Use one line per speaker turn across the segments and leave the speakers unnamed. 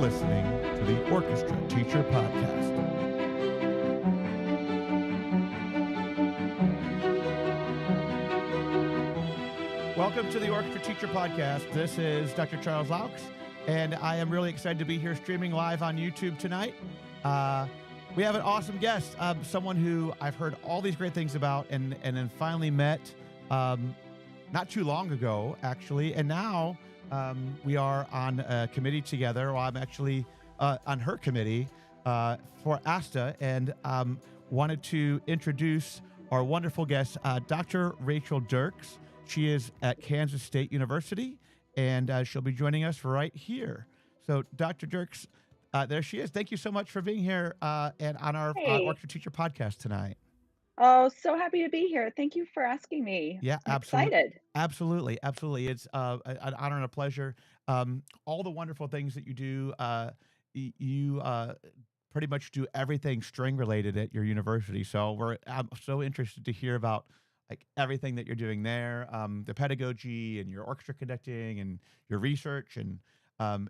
listening to the Orchestra Teacher Podcast. Welcome to the Orchestra Teacher Podcast. This is Dr. Charles Laux, and I am really excited to be here streaming live on YouTube tonight. We have an awesome guest, someone who I've heard all these great things about and then finally met not too long ago, actually. And now we are on a committee together. Well, I'm actually on her committee for ASTA, and wanted to introduce our wonderful guest, Dr. Rachel Dirks. She is at Kansas State University, and she'll be joining us right here. So, Dr. Dirks, there she is. Thank you so much for being here and on our
Hey.
Orchestra Teacher Podcast tonight.
Oh, so happy to be here. Thank you for asking me.
Yeah,
I'm
absolutely.
excited.
Absolutely. Absolutely. It's an honor and a pleasure. All the wonderful things that you do, you pretty much do everything string related at your university. So I'm so interested to hear about like everything that you're doing there, the pedagogy and your orchestra conducting and your research. And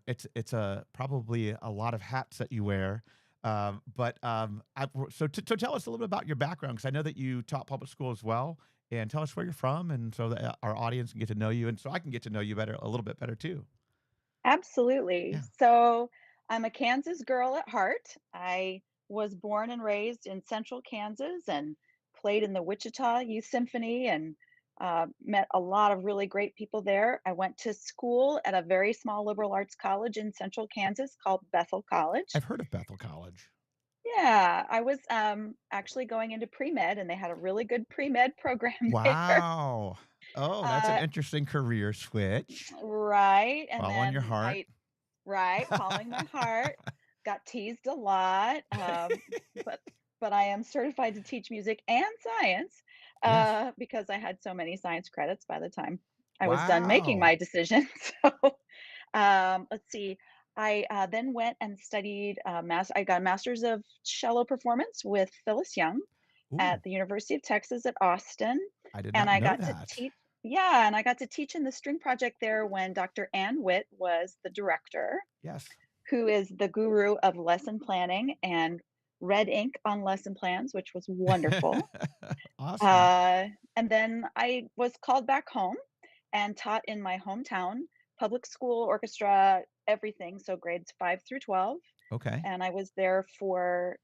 it's probably a lot of hats that you wear. So tell us a little bit about your background, because I know that you taught public school as well, and tell us where you're from, and so that our audience can get to know you, and so I can get to know you better, a little bit better too.
Absolutely.
Yeah.
So, I'm a Kansas girl at heart. I was born and raised in central Kansas and played in the Wichita Youth Symphony and met a lot of really great people there. I went to school at a very small liberal arts college in central Kansas called Bethel College.
I've heard of Bethel College.
Yeah, I was actually going into pre-med, and they had a really good pre-med program there.
Wow. Oh, that's an
Uh,
interesting career switch.
Right, and
Following your
then
heart.
following my heart, got teased a lot, but I am certified to teach music and science,
Yes.
because I had so many science credits by the time I was done making
Wow.
my decision. So, let's see, I, then went and studied, I got a master's of cello performance with Phyllis Young
Ooh,
at the University of Texas at Austin,
I did
and
not
I
know
got to
that.
teach. Yeah, and I got to teach in the string project there when Dr. Ann Witt was the director,
Yes.
who is the guru of lesson planning and red ink on lesson plans, which was wonderful.
Awesome.
Uh, and then I was called back home and taught in my hometown public school orchestra, everything, so grades 5 through 12.
Okay.
And I was there for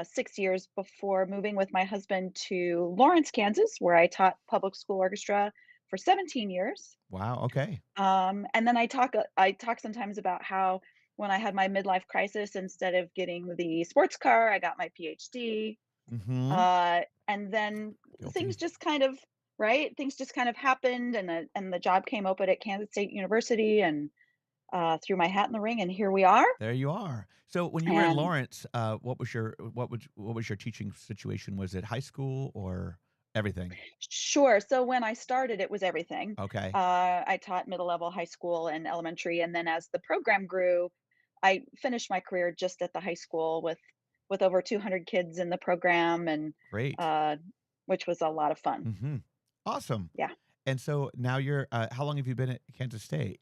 6 years before moving with my husband to Lawrence, Kansas, where I taught public school orchestra for 17 years.
Wow. Okay.
And then I talk sometimes about how when I had my midlife crisis, instead of getting the sports car, I got my PhD.
Mm-hmm.
And then things
Guilty.
just kind of right, things just kind of happened, and the job came open at Kansas State University, and threw my hat in the ring, and here we are.
There you are. So when you were in
And
Lawrence, what was your teaching situation? Was it high school or everything?
sure. So when I started, it was everything.
Okay.
I taught middle level, high school, and elementary, and then as the program grew, I finished my career just at the high school with over 200 kids in the program, and
Great.
uh, which was a lot of fun.
Mm-hmm. Awesome.
Yeah,
And so now you're, how long have you been at Kansas State?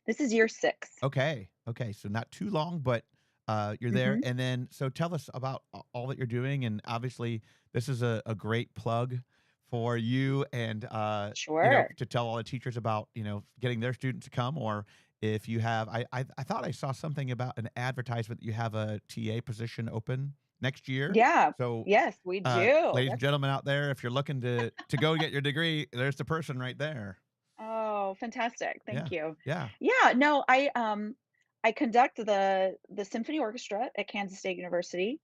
this is year 6.
Okay. Okay. So not too long, but you're there.
Hmm.
And then, so tell us about all that you're doing. And obviously, this is a great plug for you and,
Sure.
to tell all the teachers about, getting their students to come. Or if you have, I thought I saw something about an advertisement that you have a TA position open next year.
Yeah.
So,
Yes, we do.
ladies and
That's
gentlemen out there, if you're looking to go get your degree, there's the person right there.
Oh, fantastic.
Yeah.
Thank you.
Yeah.
Yeah, no, I conduct the symphony orchestra at Kansas State University.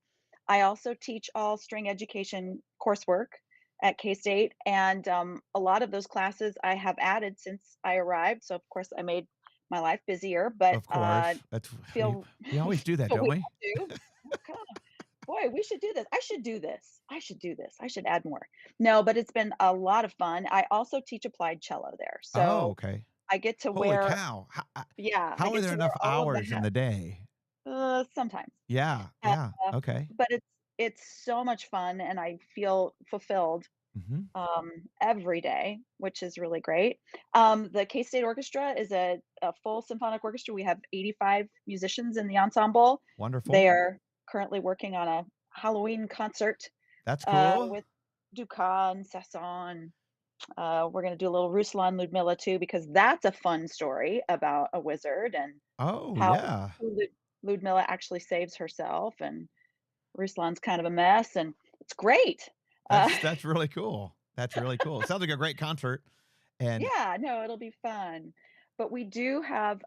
I also teach all string education coursework at K-State, and a lot of those classes I have added since I arrived. So of course I made my life busier, but
Of course. That's we
feel
we always do that,
but
don't
we
we?
have to. Oh God. Boy, we should do this. I should do this. I should do this. I should add more. No, but it's been a lot of fun. I also teach applied cello there.
Oh,
So
okay.
I get to
Holy
wear
cow.
yeah, I
How are
get
there
to wear
enough
all of the
hours in
hats,
the day?
sometimes.
Yeah,
Uh,
yeah, okay.
but it's so much fun, and I feel fulfilled
Mhm.
every day, which is really great. The K-State Orchestra is a full symphonic orchestra. We have 85 musicians in the ensemble.
Wonderful.
They are currently working on a Halloween concert
That's cool.
with Dukas and Sasson. We're going to do a little Ruslan Ludmilla too, because that's a fun story about a wizard and
Oh,
how
yeah.
Ludmilla actually saves herself, and Ruslan's kind of a mess, and it's great. Uh,
That's really cool. That's really cool. It sounds like a great concert, and
yeah, no, it'll be fun. But we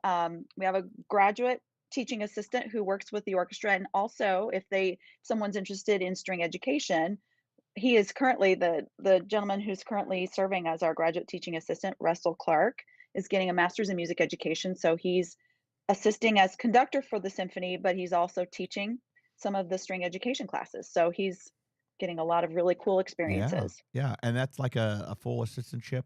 have a graduate teaching assistant who works with the orchestra, and also if someone's interested in string education, he is currently the gentleman who's currently serving as our graduate teaching assistant, Russell Clark, is getting a master's in music education. So he's assisting as conductor for the symphony, but he's also teaching some of the string education classes. So he's getting a lot of really cool
yeah,
experiences.
yeah, and that's like a full assistantship,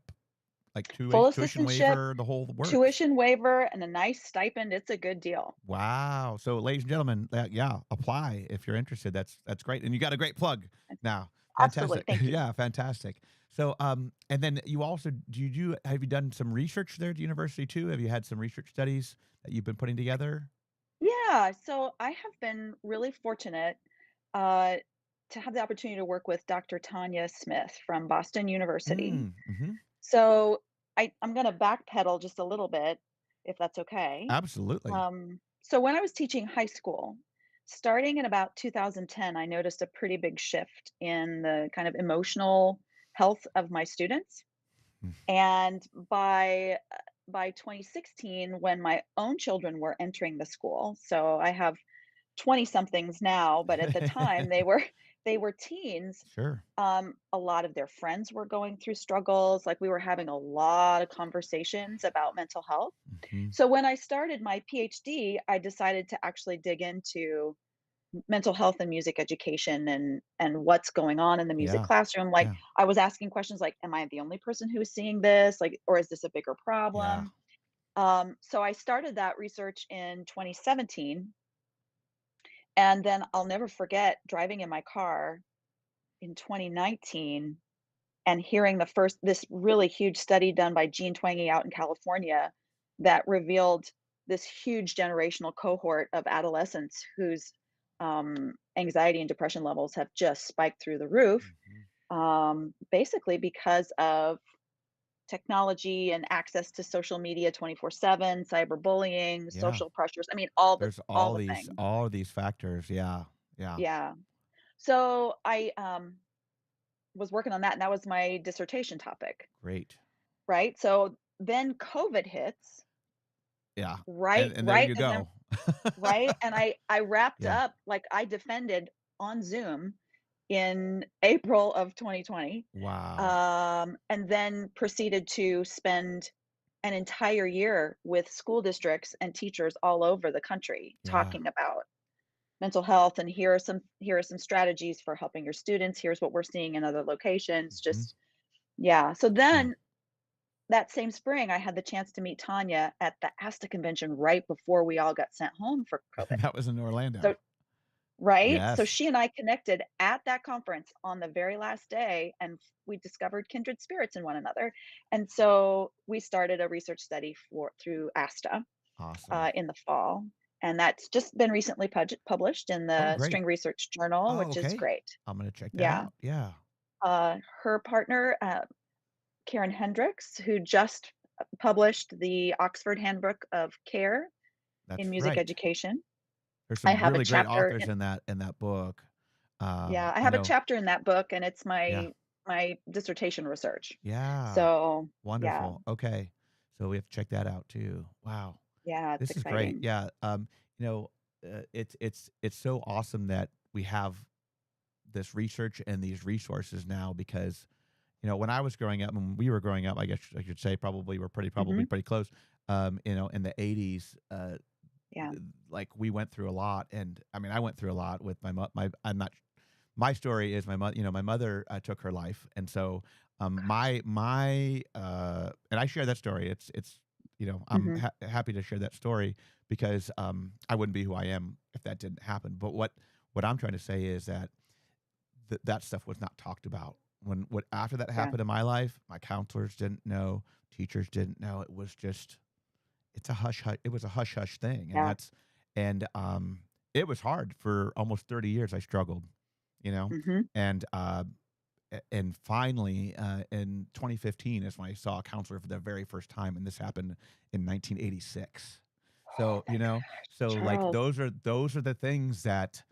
like
Full
tuition
assistantship,
waiver, the whole works.
tuition waiver, and a nice stipend. It's a good deal.
Wow. So, ladies and gentlemen, yeah, apply if you're interested. That's great, and you got a great plug now.
Absolutely.
Fantastic.
Thank you.
Yeah, fantastic. So, and then you also have you done some research there at the university too? Have you had some research studies that you've been putting together?
Yeah, so I have been really fortunate uh, to have the opportunity to work with Dr. Tanya Smith from Boston University.
Mhm.
So I'm going to backpedal just a little bit, if that's okay.
Absolutely.
So when I was teaching high school, starting in about 2010, I noticed a pretty big shift in the kind of emotional health of my students.
Mm.
And by 2016, when my own children were entering the school, so I have 20 somethings now, but at the time they were teens.
Sure.
A lot of their friends were going through struggles. Like we were having a lot of conversations about mental health.
Mhm.
So when I started my PhD, I decided to actually dig into mental health and music education and what's going on in the music
Yeah.
classroom. Like
Yeah.
I was asking questions like, am I the only person who's seeing this? Like, or is this a bigger
Yeah.
problem? So I started that research in 2017. And then I'll never forget driving in my car in 2019 and hearing this really huge study done by Gene Twenge out in California that revealed this huge generational cohort of adolescents whose anxiety and depression levels have just spiked through the roof,
Mhm.
basically because of technology and access to social media 24/7, cyberbullying,
Yeah.
social pressures. I mean,
There's
all the things.
all these factors. Yeah. Yeah.
Yeah. So I was working on that, and that was my dissertation topic,
Great.
right? So then COVID hits,
Yeah.
right,
And there
right
you
as I'm
go.
right, and I wrapped
Yeah.
up like I defended on Zoom in April of 2020,
Wow.
and then proceeded to spend an entire year with school districts and teachers all over the country
Yeah.
talking about mental health, and here are some strategies for helping your students. Here's what we're seeing in other locations.
Mhm.
Just yeah. So
Yeah.
then that same spring, I had the chance to meet Tanya at the ASTA convention right before we all got sent home for COVID.
That was in
So
Orlando.
right? So
Yes.
she and I connected at that conference on the very last day, and we discovered kindred spirits in one another. And so we started a research study for through ASTA
Awesome.
in the fall. And that's just been recently published in
Oh,
the
great.
String Research Journal,
Oh,
which is
okay.
great.
I'm gonna check that
Yeah.
out. Yeah.
Her partner, Karen Hendricks, who just published the Oxford Handbook of Care
That's
in Music
right.
Education.
There's
I
some
have a
really great
chapter
authors in that book.
Yeah, I
I
have a
know.
chapter in that book, and it's
Yeah.
my dissertation research.
Yeah.
So, yeah,
Wonderful. Okay. So we have to check that out too. Wow.
yeah, it's
This is great.
exciting.
Yeah. You know, it's so awesome that we have this research and these resources now because when I was growing up, when we were growing up, I guess I should say probably we're probably
Mhm.
pretty close. In the 80s,
Yeah.
like we went through a lot, and I mean, I went through a lot with I'm not. My story is my mother took her life, and so and I share that story. I'm
Mhm.
happy to share that story because I wouldn't be who I am if that didn't happen. But what I'm trying to say is that that stuff was not talked about After that
Yeah.
happened in my life, my counselors didn't know, teachers didn't know. It was just it's a hush hush. It was a hush hush thing,
Yeah.
and it was hard for almost 30 years. I struggled, you know,
Mhm.
and and finally in 2015 is when I saw a counselor for the very first time, and this happened in 1986.
Oh
So
my gosh,
so like
Charles.
those are the things that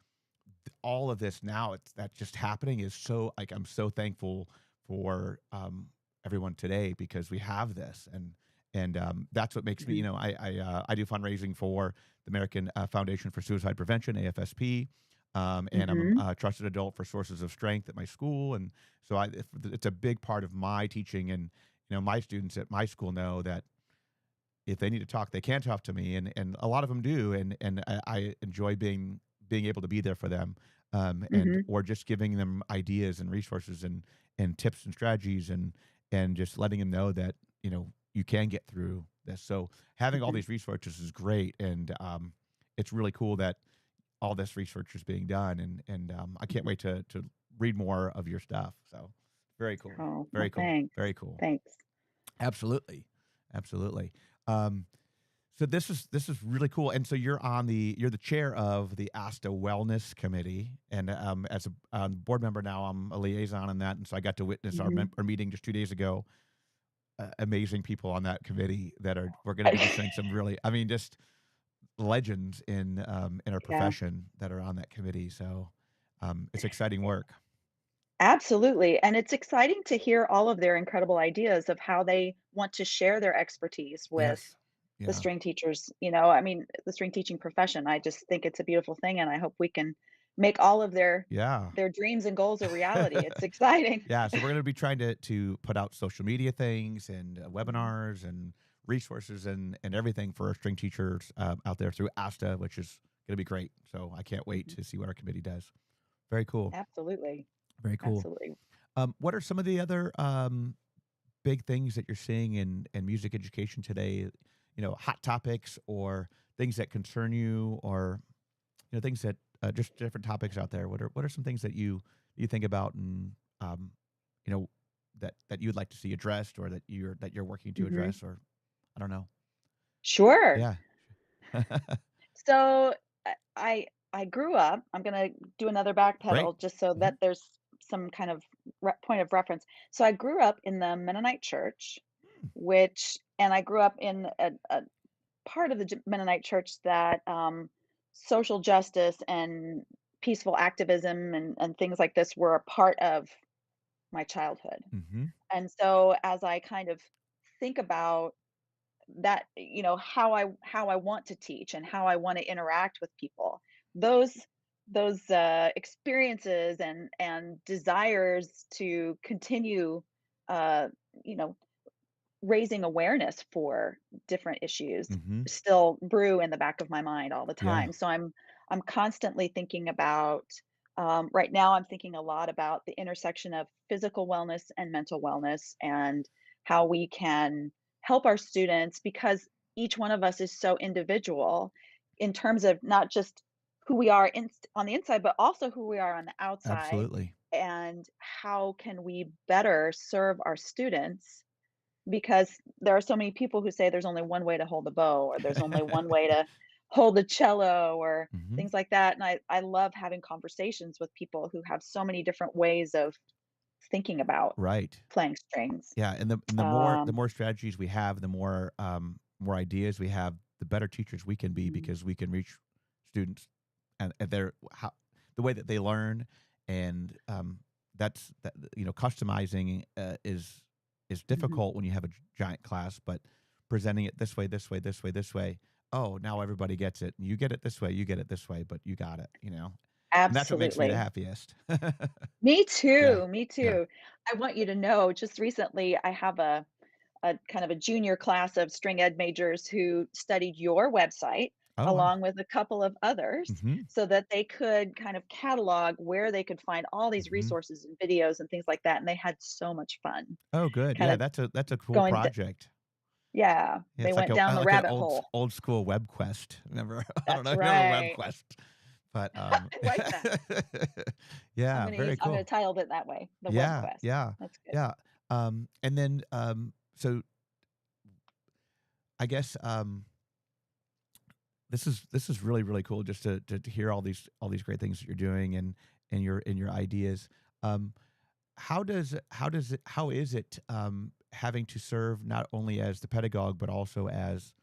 all of this now it's that just happening is so like I'm so thankful for everyone today because we have this and that's what makes me
Mhm.
I do fundraising for the American Foundation for Suicide Prevention AFSP. And I'm
Mhm.
a trusted adult for Sources of Strength at my school, and so it's a big part of my teaching. And my students at my school know that if they need to talk, they can talk to me, and a lot of them do, and I enjoy being able to be there for them, and
Mhm.
or just giving them ideas and resources and tips and strategies and just letting them know that you can get through this. So having all
Mhm.
these resources is great, and it's really cool that all this research is being done, and I can't
Mhm.
wait to read more of your stuff. So very cool,
Oh, well,
very cool,
thanks.
very cool.
Thanks.
Absolutely, absolutely. Um, so this is really cool. And so you're the chair of the ASTA Wellness Committee, and as a board member now, I'm a liaison in that, and so I got to witness
Mhm.
our meeting just 2 days ago. Amazing people on that committee that we're going to be just saying some really, I mean, just legends in our
Yeah.
profession that are on that committee. So it's exciting work.
Absolutely, and it's exciting to hear all of their incredible ideas of how they want to share their expertise with
Yes.
the
Yeah.
string teachers, I mean, the string teaching profession. I just think it's a beautiful thing, and I hope we can make all of
Yeah.
their dreams and goals a reality. It's exciting.
Yeah, so we're going to be trying to put out social media things and
Mhm.
webinars and resources and everything for our string teachers out there through ASTA, which is going to be great. So I can't wait
Mhm.
to see what our committee does. Very cool.
Absolutely,
Very cool.
absolutely.
What are some of the other big things that you're seeing in music education today? Hot topics or things that concern you, or things that just different topics out there. What are some things that you think about and um, you know that you'd like to see addressed or that you're working to
Mhm.
address, or I don't know.
Sure.
Yeah.
So, I grew up. I'm gonna do another
Great.
backpedal just so
Hmm.
that there's some kind of point of reference. So I grew up in the Mennonite church, and I grew up in a part of the Mennonite church that social justice and peaceful activism and things like this were a part of my childhood.
Hmm.
And so as I kind of think about that, how I want to teach and how I want to interact with people, those those experiences and desires to continue uh you know raising awareness for different issues
Hmm.
still brew in the back of my mind all the
Yeah.
time. So I'm constantly thinking about, right now I'm thinking a lot about the intersection of physical wellness and mental wellness and how we can help our students, because each one of us is so individual in terms of not just who we are on the inside, but also who we are on the outside,
Absolutely.
and how can we better serve our students, because there are so many people who say there's only one way to hold a bow, or there's only one way to hold a cello, or
Hmm.
things like that. And I love having conversations with people who have so many different ways of thinking about
Right.
playing strings.
Yeah, and the more strategies we have, the more ideas we have, the better teachers we can be
Mhm.
because we can reach students and the way that they learn, and customizing is
Mhm.
difficult when you have a giant class, but presenting it this way, this way, this way, this way. Oh, now everybody gets it. You get it this way, you get it this way, but you got it. And that's what makes me the
Absolutely.
happiest.
Me
Yeah,
too. Me
yeah.
too. I want you to know, just recently I have a kind of a junior class of string ed majors who studied your website
Oh, wow.
along with a couple of others,
Hmm.
so that they could kind of catalog where they could find all these
Hmm.
resources and videos and things like that. And they had so much fun
Oh, good.
kind
Yeah,
of
that's a cool
going,
project.
yeah,
Yeah,
they
it's like
went
a
down the
like an
rabbit
old
hole.
old school web quest. Remember? I don't
That's
know. You remember web
right.
quest? But
I like that.
yeah, very
I'm gonna
cool.
title it that way, the Web
Yeah,
Quest.
yeah,
That's good.
yeah. And then so I guess this is really really cool just to hear all these great things that you're doing and your ideas. Um, how is it having to serve not only as the pedagogue but also as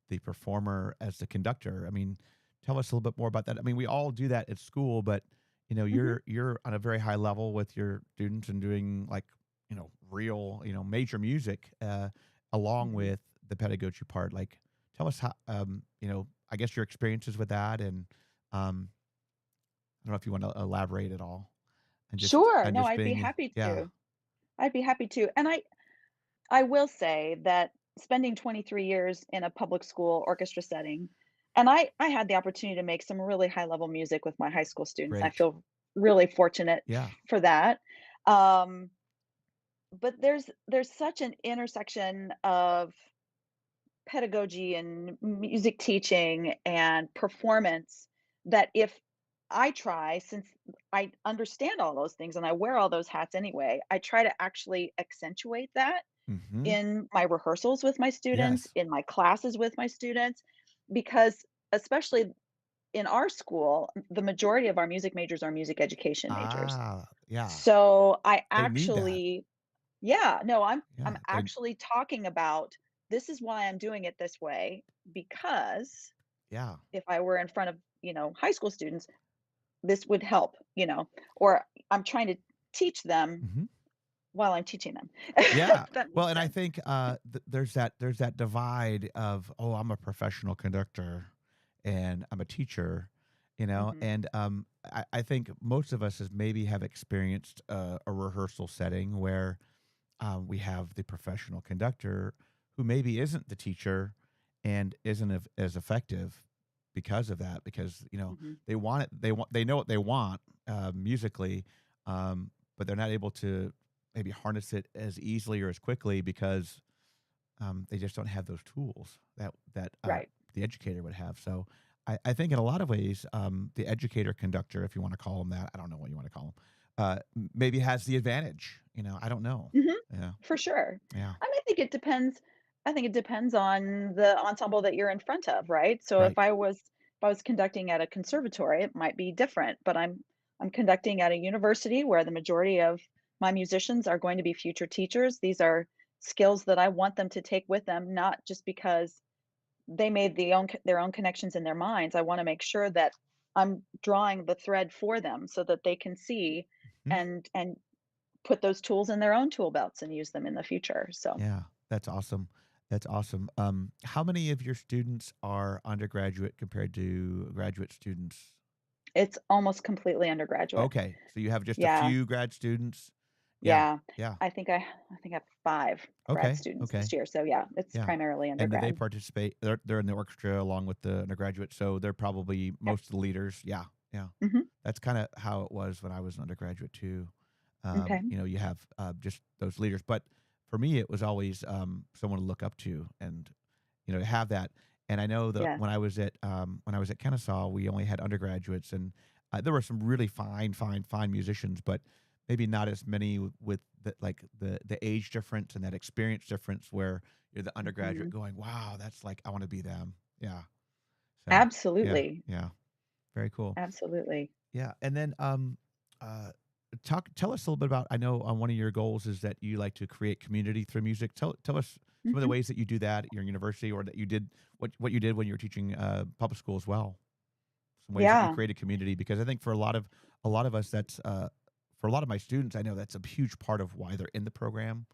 the performer, as the conductor? I mean, tell us a little bit more about that. I mean, we all do that at school, but
Mhm,
you're on a very high level with your students and doing like real major music along
mhm.
with the pedagogy part. Like, tell us how I guess your experiences with that, and I don't know if you want to elaborate at all, and just
Sure,
and
no,
just
I'd be
being
happy
yeah,
to. I'd be happy to, and I will say that spending 23 years in a public school orchestra setting, and I had the opportunity to make some really high level music with my high school students. I
great,
feel really fortunate
yeah,
for that. Um, but there's such an intersection of pedagogy and music teaching and performance that if I try, since I understand all those things and I wear all those hats anyway, I try to actually accentuate that
mm-hmm,
in my rehearsals with my students,
yes,
in my classes with my students, because especially in our school, the majority of our music majors are music education majors.
yeah,
So I
they need that,
actually, yeah, no,
yeah,
I'm
they
actually talking about this is why I'm doing it this way because
yeah.
if I were in front of, high school students, this would help, or I'm trying to teach them
Mhm.
while I'm teaching them.
Yeah.
If that
Well,
makes
and I
sense.
think, there's that divide of, "Oh, I'm a professional conductor, and I'm a teacher,"
Mhm.
and, I think most of us has maybe have experienced a rehearsal setting where, we have the professional conductor who maybe isn't the teacher and isn't as effective because of that, because,
Mhm.
they know what they want, musically, but they're not able to maybe harness it as easily or as quickly because they just don't have those tools that
Right.
the educator would have. So I think in a lot of ways, the educator conductor, if you want to call him that, I don't know what you want to call him, maybe has the advantage. I don't know.
Mhm.
Yeah,
For sure.
yeah,
I think it depends. I think it depends on the ensemble that you're in front of, right? So
right.
if I was conducting at a conservatory, it might be different, but I'm conducting at a university where the majority of my musicians are going to be future teachers. These are skills that I want them to take with them, not just because they made their own connections in their minds. I want to make sure that I'm drawing the thread for them so that they can see
Mhm.
and put those tools in their own tool belts and use them in the future. So
Yeah, that's awesome. That's awesome. How many of your students are undergraduate compared to graduate students?
it's almost completely undergraduate.
Okay, so you have just a
Yeah,
few grad students. Yeah,
yeah.
yeah.
I think I have 5 grad
Okay,
students this
okay,
year. So yeah, it's
yeah.
primarily
And do they
undergrad.
participate? They're in the orchestra along with the undergraduate, so they're probably
Yep.
most of the leaders. Yeah, yeah.
Mhm.
That's kind of how it was when I was an undergraduate too.
Okay.
You have just those leaders, but for me, it was always someone to look up to, and to have that. And I know that
Yes.
when I was at Kennesaw, we only had undergraduates, and there were some really fine musicians, but maybe not as many with the age difference and that experience difference where you're the undergraduate
Mhm.
going, "Wow, that's like I want to be them." Yeah. So yeah,
Absolutely.
yeah, very cool.
Absolutely.
Yeah, and then uh, tell us a little bit about. I know one of your goals is that you like to create community through music. Tell us some of the
Mhm.
ways that you do that at your university, or that you did what you did when you were teaching public school as well. Some ways that you
Yeah.
create a community, because I think for a lot of us, that's for a lot of my students, I know that's a huge part of why they're in the program.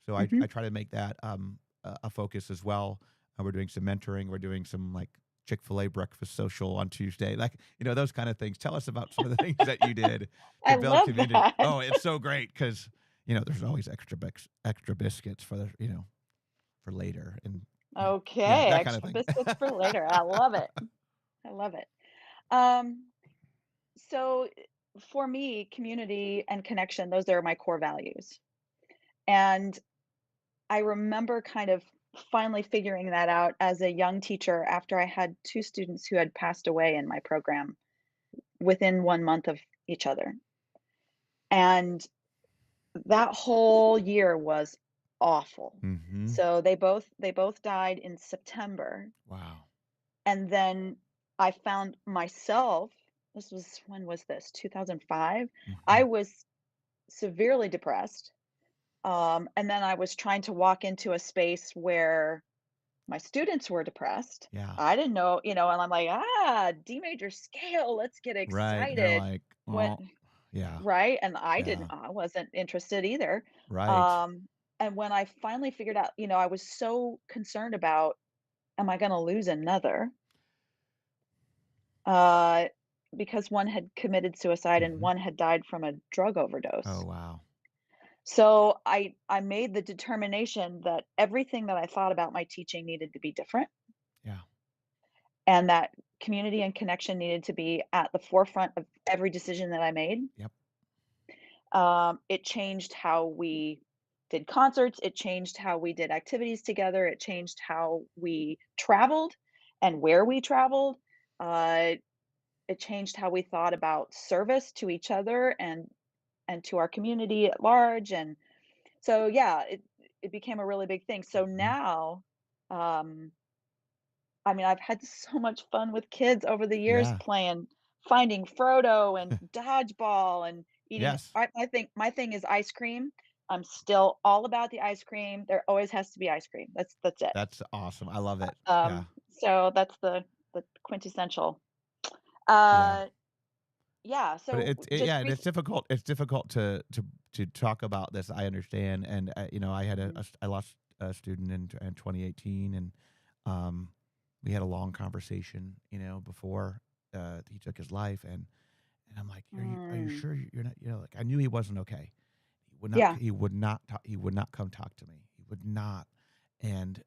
So I
Mhm.
try to make that a focus as well. We're doing some mentoring. We're doing some like Chick-fil-A breakfast social on Tuesday, like those kind of things. Tell us about some of the things that you did to
I
build
love
community.
that.
Oh, it's so great because there's always extra biscuits for the for later, and yeah,
Okay,
that kind of
extra
thing.
biscuits for later. I love it. I love it. Um, so for me, community and connection, those are my core values. And I remember kind of finally figuring that out as a young teacher after I had 2 students who had passed away in my program. within 1 month of each other. And that whole year was awful.
Mm-hmm.
So they both died in September.
Wow.
And then I found myself, this was, when was this? 2005.
Mm-hmm.
I was severely depressed. And then I was trying to walk into a space where my students were depressed.
Yeah.
I didn't know, and I'm like, D major scale, let's get
Right. And they're
excited.
like,
When
oh, yeah,
Right, and
yeah,
I wasn't interested either.
right.
Um, and when I finally figured out, I was so concerned about, am I gonna lose another? Uh, because one had committed suicide and
Mm-hmm.
one had died from a drug
Oh,
overdose.
wow.
So I made the determination that everything that I thought about my teaching needed to be different,
Yeah.
and that community and connection needed to be at the forefront of every decision that I made.
Yep.
It changed how we did concerts. It changed how we did activities together. It changed how we traveled and where we traveled. Uh, it changed how we thought about service to each other and to our community at large. And so, yeah, it became a really big thing. So
Mm-hmm.
now, um, I mean, I've had so much fun with kids over the years
Yeah.
playing Finding Frodo and dodgeball and eating.
Yes.
My thing is ice cream. I'm still all about the ice cream. There always has to be ice cream. That's it.
That's awesome. I love it. Yeah.
So that's the quintessential.
Yeah.
Uh, yeah.
But
So just
yeah, and it's difficult. It's difficult to talk about this. I understand, and I had
Mhm.
I lost a student in 2018, and um, we had a long conversation, before he took his life, and I'm like, are you
Mm,
sure you're not? Like I knew he wasn't okay.
yeah.
He would not come talk to me. He would not, and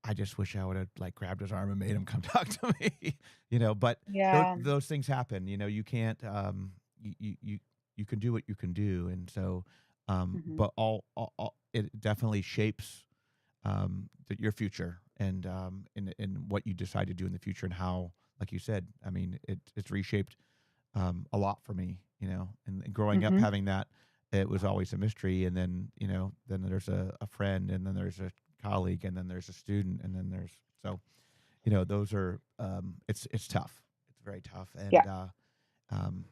I just wish I would have like grabbed his arm and made him come talk to me, but
Yeah.
those things happen, you can't, you can do what you can do. And so,
Hmm.
but it definitely shapes, your future and, and what you decide to do in the future and how, like you said, I mean, it's reshaped, a lot for me, and growing up
Hmm.
having that, it was always a mystery. And then, then there's a friend, and then there's a colleague, and then there's a student, and then there's, so, those are, it's tough. It's very tough.
Yeah.
And,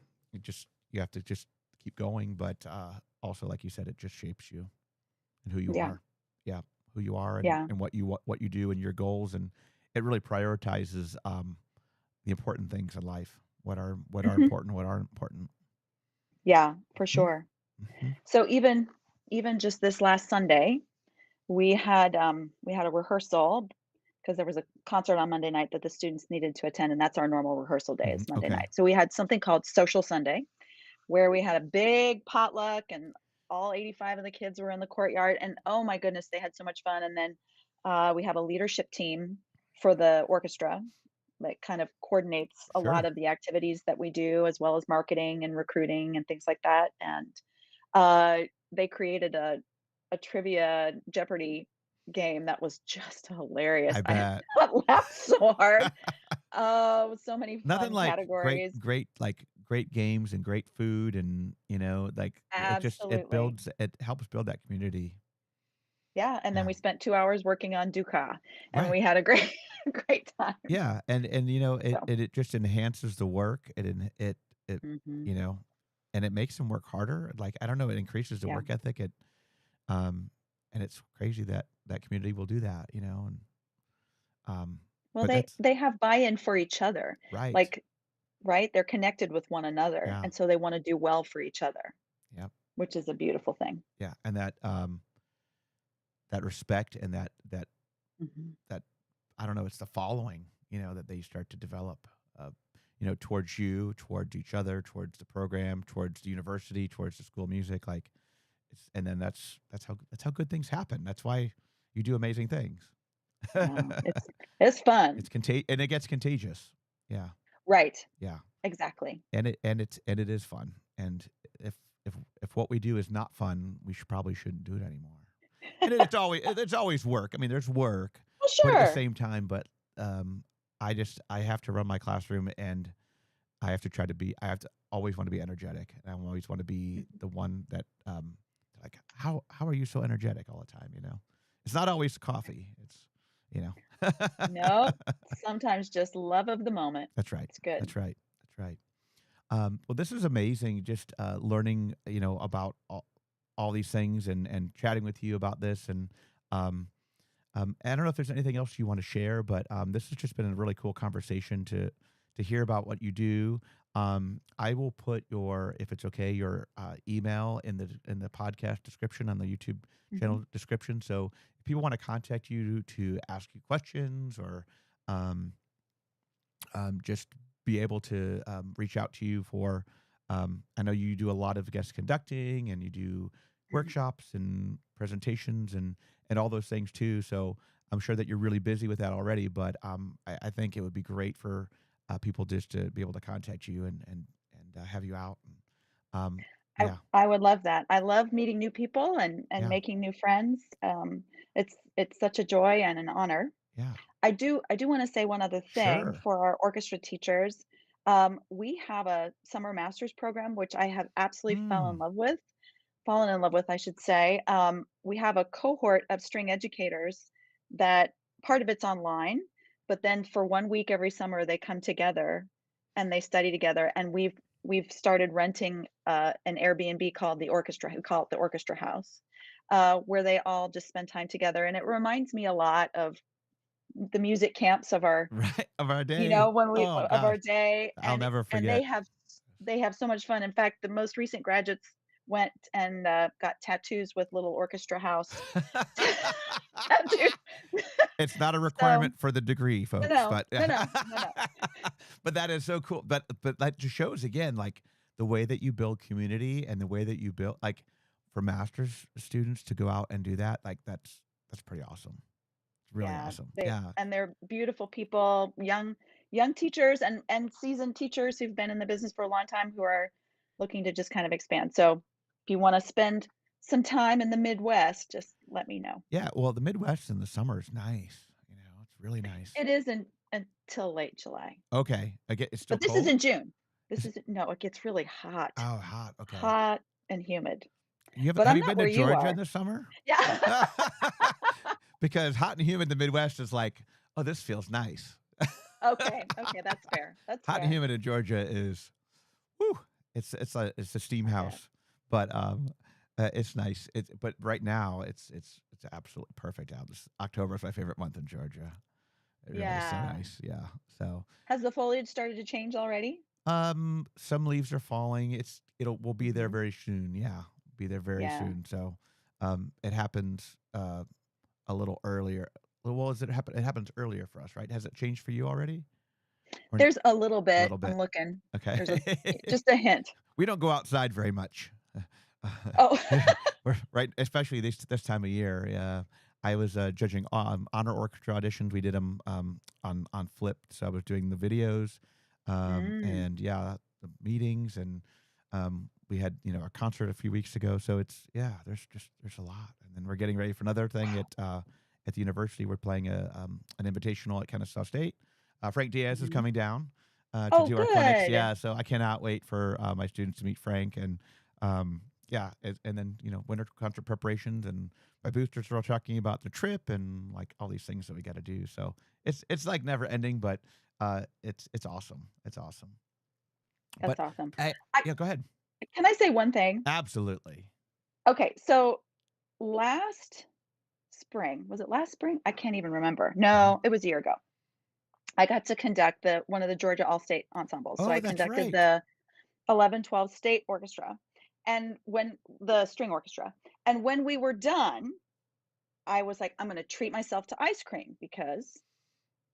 you have to just keep going. But, also, like you said, it just shapes you and who you
Yeah.
are. Yeah. Who you are
Yeah.
and what you do and your goals. And it really prioritizes, the important things in life. What are
Hmm.
important, what aren't important.
Yeah. For
Mhm,
sure.
mhm.
So even just this last Sunday, we had a rehearsal because there was a concert on Monday night that the students needed to attend, and that's our normal rehearsal day
Mhm.
is Monday
Okay.
night. So we had something called Social Sunday, where we had a big potluck and all 85 of the kids were in the courtyard, and oh my goodness, they had so much fun. And then we have a leadership team for the orchestra that kind of coordinates a lot
Sure.
of the activities that we do, as well as marketing and recruiting and things like that. And uh, they created a trivia Jeopardy game that was just hilarious.
I
I
bet.
laughed so hard. Oh, so many
Nothing
fun
like
categories.
great games and great food, and, like,
Absolutely.
it helps build that community.
Yeah, and then
Yeah.
we spent 2 hours working on Dukas, and
Right.
we had a great great time.
Yeah, and,
So,
it just enhances the work. It
mhm,
you know, and it makes them work harder. Like, I don't know, it increases the
yeah.
work ethic. Um, and it's crazy that that community will do that, and, um,
Well,
but
they
that's
they have buy-in for each other.
right.
Like, right? They're connected with one another,
Yeah.
and so they wanna do well for each other,
Yep.
which is a beautiful thing.
Yeah, and that respect and
Mhm,
that I don't know, it's the following, that they start to develop, uh, towards you, towards each other, towards the program, towards the university, towards the school of music. Like, and then that's how good things happen. That's why you do amazing things.
yeah, it's fun.
And it gets contagious. Yeah,
Right,
yeah,
exactly.
and it is fun. And if if what we do is not fun, we probably shouldn't do it anymore. And it's always work. I mean, there's work,
Well,
but at the
sure.
same time, but, I have to run my classroom, and I have to try to be. I have to always want to be energetic, and I always want to be the one that like how are you so energetic all the time? It's not always coffee. It's you know.
Nope. Sometimes just love of the moment.
That's right.
It's good.
That's right. That's right. Well, this is amazing. Just learning, about all these things and chatting with you about this. And I don't know if there's anything else you want to share, but this has just been a really cool conversation to hear about what you do. I will put if it's okay, your email in the podcast description on the YouTube
Mhm.
channel description. So if people want to contact you to ask you questions or um, just be able to reach out to you for. I know you do a lot of guest conducting and you do
Mhm.
workshops and presentations and all those things too. So I'm sure that you're really busy with that already, but I think it would be great for people just to be able to contact you and have you out.
I
Yeah,
I would love that. I love meeting new people and
yeah,
making new friends. It's such a joy and an honor.
yeah,
I do want to say one other thing
sure.
for our orchestra teachers. We have a summer master's program, which I have absolutely
Mm,
fallen in love with, I should say. We have a cohort of string educators that part of it's online, but then for 1 week every summer they come together and they study together. And we've started renting an Airbnb called the Orchestra. We call it the Orchestra House, where they all just spend time together. And it reminds me a lot of the music camps of our,
right of our day.
when we
Oh
of
gosh,
our day,
I'll never
and
forget.
they have so much fun. In fact, the most recent graduates went and got tattoos with little orchestra house tattoo.
It's not a
So
requirement for the degree, folks,
no,
but
no, no, no, no.
but that is so cool. But that just shows again, like the way that you build community and the way that you build, like for master's students to go out and do that, like that's pretty awesome. It's really
Yeah,
awesome. Yeah,
they're beautiful people, young teachers and seasoned teachers who've been in the business for a long time who are looking to just kind of expand. So if you want to spend some time in the Midwest, just let me know.
yeah. Well, the Midwest in the summer is nice. It's really nice.
It isn't until late July,
Okay, I get it's still
but this
cold.
isn't June.
Is
This
it?
isn't, no, it gets really
Oh, hot. Okay.
hot and humid.
You have
But
have
I'm
you
not
been to
where you
Georgia in
are.
the summer?
Yeah.
Because hot and humid in the Midwest is like, oh, this feels nice.
Okay, okay, that's fair. That's
Hot and
fair.
humid in Georgia is, whew, it's a steam
I bet.
house, but it's nice. But right now it's absolutely perfect out. October is my favorite month in Georgia. It really is so
Yeah.
nice. Yeah. So
Has the foliage started to change already?
some leaves are falling. We'll be there
Mhm.
very soon. Yeah, be there very
Yeah.
soon. So it happens a little earlier. Well, is it happen? It happens earlier for us, right? Has it changed for you already? Or
There's a little
a
bit.
little
I'm
bit?
looking.
Okay.
There's a just a hint.
We don't go outside very much.
Oh.
We're right, especially this time of year. Yeah, I was judging honor orchestra auditions. We did them on Flipped, so I was doing the videos,
Mm.
and yeah, the meetings, and we had a concert a few weeks ago. So there's a lot, and then we're getting ready for another thing
Wow.
at the university. We're playing an invitational at Kennesaw State. Frank Diaz is
Mhm.
coming down to
Oh,
do our clinics.
good.
Yeah, so I cannot wait for my students to meet Frank and yeah, and then winter concert preparations and my boosters are all talking about the trip and like all these things that we got to do. So it's like never ending, but it's awesome. It's awesome.
That's
But
awesome.
I
I
yeah, go ahead.
Can I say one thing?
Absolutely.
Okay, so last spring, was it last spring? I can't even remember.
Uh-huh.
No, it was a year ago. I got to conduct the one of the Georgia All-State ensembles. So
Oh,
I
that's
conducted
right.
the 11-12 state orchestra and when the string orchestra. And when we were done, I was like, I'm going to treat myself to ice cream because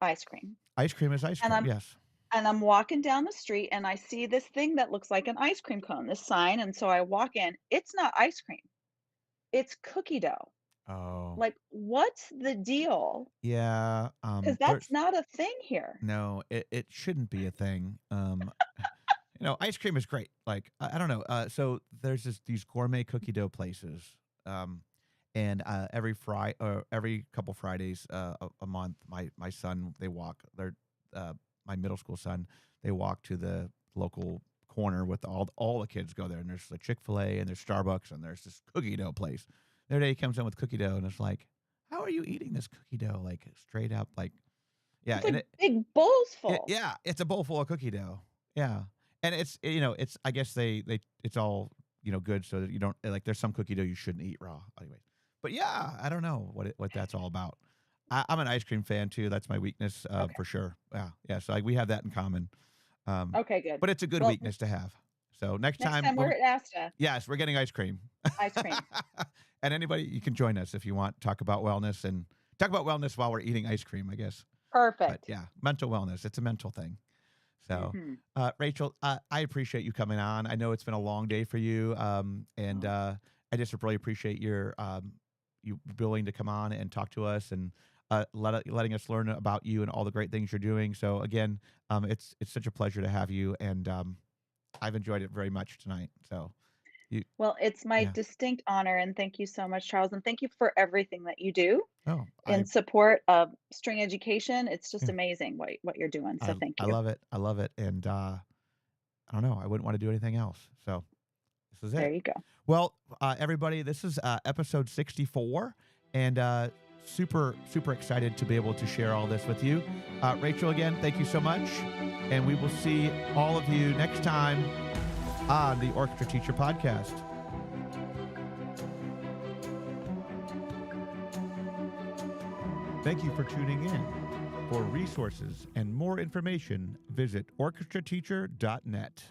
ice cream.
Ice cream is ice
And
cream.
I'm
Yes.
and I'm walking down the street and I see this thing that looks like an ice cream cone, this sign. And so I walk in. It's not ice cream. It's cookie dough.
Oh,
Like, what's the deal?
yeah.
Because that's
There's
not a thing here.
no, it shouldn't be a thing. Ice cream is great. Like I don't know. So there's these gourmet cookie dough places, um, and every couple Fridays a month, my son they walk. They're my middle school son. They walk to the local corner with all the kids go there, and there's the Chick-fil-A and there's Starbucks and there's this cookie dough place. The other day he comes in with cookie dough, and it's like, how are you eating this cookie dough? Like straight up, like, yeah,
It's
and
like big bowls full.
yeah, it's a bowl full of cookie dough. Yeah, and it's it's I guess they it's all good so that you don't like. There's some cookie dough you shouldn't eat raw, anyways. But yeah, I don't know what that's all about. I'm an ice cream fan too. That's my weakness for sure. Yeah, yeah. So we have that in common.
Okay, good.
But it's a good
Well,
weakness to have. So next
next
time,
time we're at ASTA,
yes, we're getting ice cream.
ice cream.
And anybody, you can join us if you want. Talk about wellness while we're eating ice cream, I guess. But
Perfect.
yeah, mental wellness. It's a mental thing. So,
Mhm.
Rachel, I appreciate you coming on. I know it's been a long day for you, and I just really appreciate you willing to come on and talk to us and letting us learn about you and all the great things you're doing. So again, it's such a pleasure to have you, and I've enjoyed it very much tonight. So,
Well, it's my
yeah.
distinct honor, and thank you so much, Charles, and thank you for everything that you do
Oh,
in support of string education. It's just
yeah,
amazing what you're doing. So thank
I
you.
love it. I love it, and I don't know. I wouldn't want to do anything else. So this is
There
it.
you go.
Well, everybody, this is episode 64, and super excited to be able to share all this with you. Rachel, again, thank you so much, and we will see all of you next time on the Orchestra Teacher Podcast. Thank you for tuning in. For resources and more information, visit orchestrateacher.net.